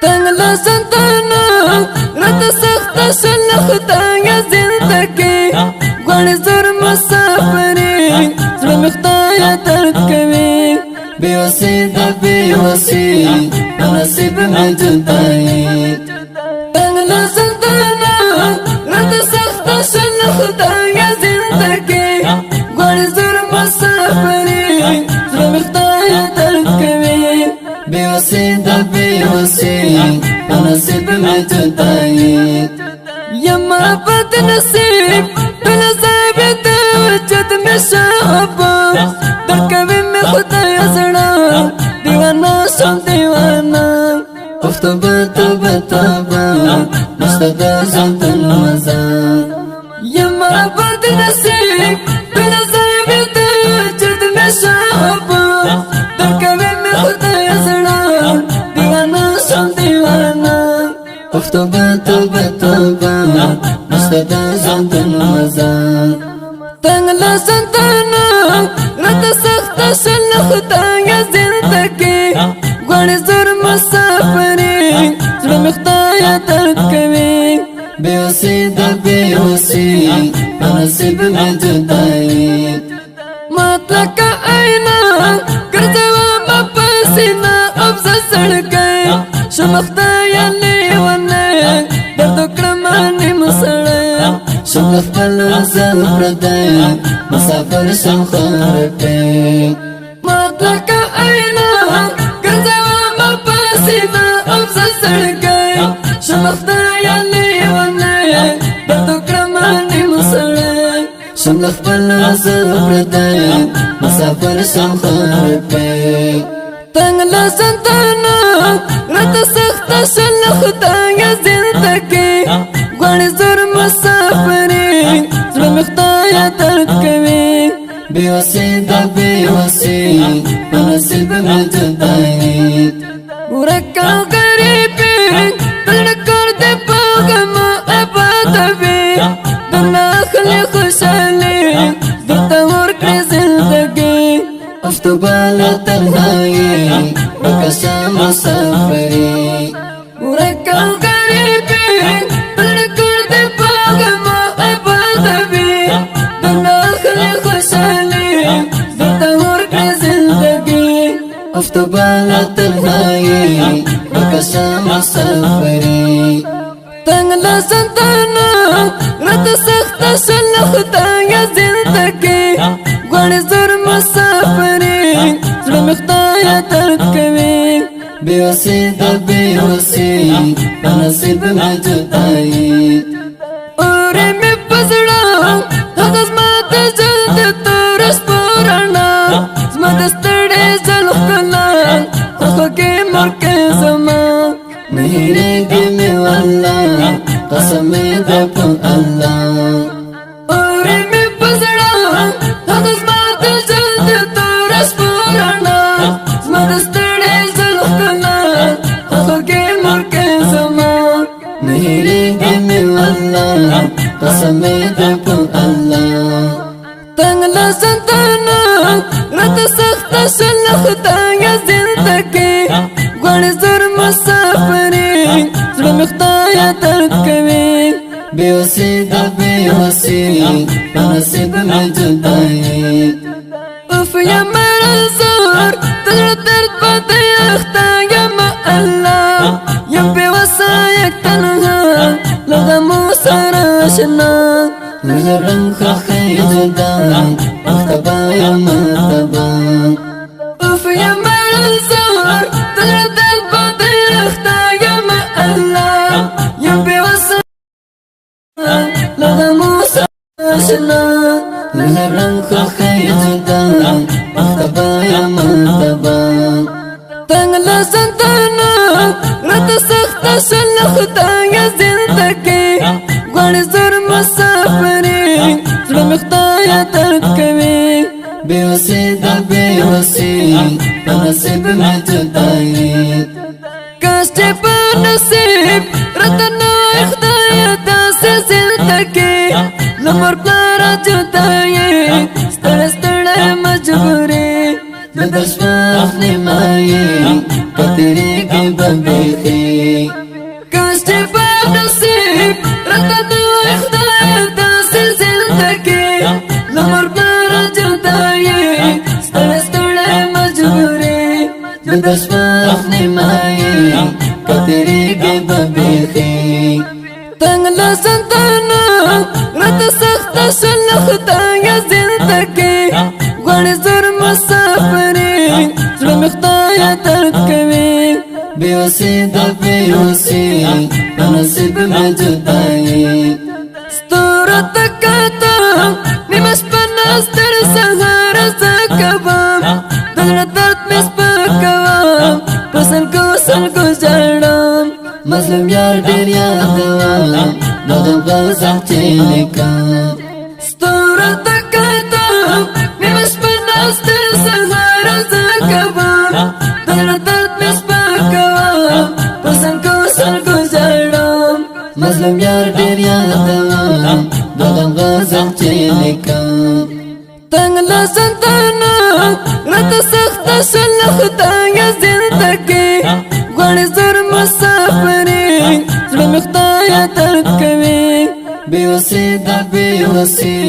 تنگلا سنتانا رات سخت شلختا یا زندگی گوڑ زور مسافری زر مختایا درد کوي بیوسی دا بیوسی نصیب میں جدائی تنگلا سنتانا رات سخت شلختا یا زندگی گوڑ زور مسافری زر مختایا درد کوي بیوسی دا بیوسی نصیب میں جدائی یما بد نصیب بلا ثابت وجد میں شعبا درکوی میں خدای زڑا دیوانا شم دیوانا افتو بتا بتا با مشتدا زندن مزا یما بد نصیب بلا ثابت وجد میں شعبا درکوی میں خدای زڑا دیوانا شم دیوانا افتو بتا بتا با مشتدا زندن مزا تنگلا سنتانا رات سخت شلختا یا زندگی گوڑ زور مسافری زر مختایا درد کوي بیوسی دا بیوسی نصیب میں جدائی مطلق آئینا گرزوا مپاسینا افزا سڑ گئے شمختایا لیوانے دردو کرمانی مسڑے شمخ پلو زل پردے مسافر شمخار پہ مطلق آئینا گرزوا مپاسینا افزا سڑ گئے شمختایا لیوانے دردو کرمانی مسڑے شمخ پلو زل پردے مسافر شمخار پہ تنگلا سنتانا رات سخت شلختا یا زندگی گوڑ زور مسافری زر مختایا درد کوي بیوسی دا بیوسی نصیب میں جدائی ورکاو غریبی تلکر دے پاغم عبادوی دنا خلی خوشحالی درتا ورکڑی زندگی افتو بالا تنہائی بکشا مسافری ورکاو غریبی تلکر دے پاغم عبادوی دنا خلی خوشحالی درتا ورکڑی زندگی افتو بالا تنہائی بکشا مسافری تنگلا سنتانا رات سخت شلختا یا زندگی گوڑ زور مسافری زر مختایا درد کوي بیوسی دا بیوسی نصیب میں جدائی اوری میں پزڑا حق زمات جلد تورش پورانا زمات ستڑے زلخ کلان حق کے مرکے زمان نہیں رہے میں واللہ قسم دے پن اللہ اوری میں پزڑا حق زمات جلد تورش پورانا زمات ستڑے زلخ کلان حق کے مرکے زمان نہیں رہے میں واللہ قسم دے پن اللہ تنگلا سنتانا رات سخت شلختا یا زندگی گوڑ زور مسافری زر مختایا درد کوي بیوسی دا بیوسی نصیب میں جدائی اف یا میرا زور تجر درد پاتے اختا یا ما اللہ یا بیوسا یک تنہا لگا موسر آشنا لگا رنگ خاکی جدا اختبا یا مرتبا اف یا میرا زور تجر درد پاتے اختا یا ما اللہ یا بیوسا لگا موسر آشنا لگا رنگ خاکی جدا اختبا یا مرتبا تنگلا سنتانا رات سخت شلختا یا زندگی گوڑ زور مسافری زر مختایا درد کوي بیوسی دا بیوسی نصیب میں جدائی کاشتے پر نصیب رتنا اختایا دا سے زندگی لمر پلارا جدائی ستڑ ستڑ مجبوری دشمن اخلی مائی کتری کی ببیخی کاش چه په نصیب راته د خدای داسې زندګي لمر پر جدایي ستړی ستړی مجبوري د شپه نیمایي کتری کی ببیخی تنگ لسنتانا راته سخته شل خدای زندګي غواړي زر مسافري زړه مې خدای درد کوي بېوسي د بېوسي په نصیب مې جدایي ستوره ته کتم نیمه شپه ناستر سهار زه کوم د زړه درد مې سپکوم په سلګو سلګو ژړم مظلوم یار ډېر یادوم د غم غزل چې لیکم ستوره ته کتم نیمه شپه ناستر سهار زه کوم د زړه درد مې سپکوم په سلګو سلګو ژړم مظلوم یار ډېر یادوم د غم غزل چې لیکم تنگ لسنتانا راته سخته شل خدای زندګي غواړي زر مسافري زړه مې خدای درد کوي بېوسي د بېوسي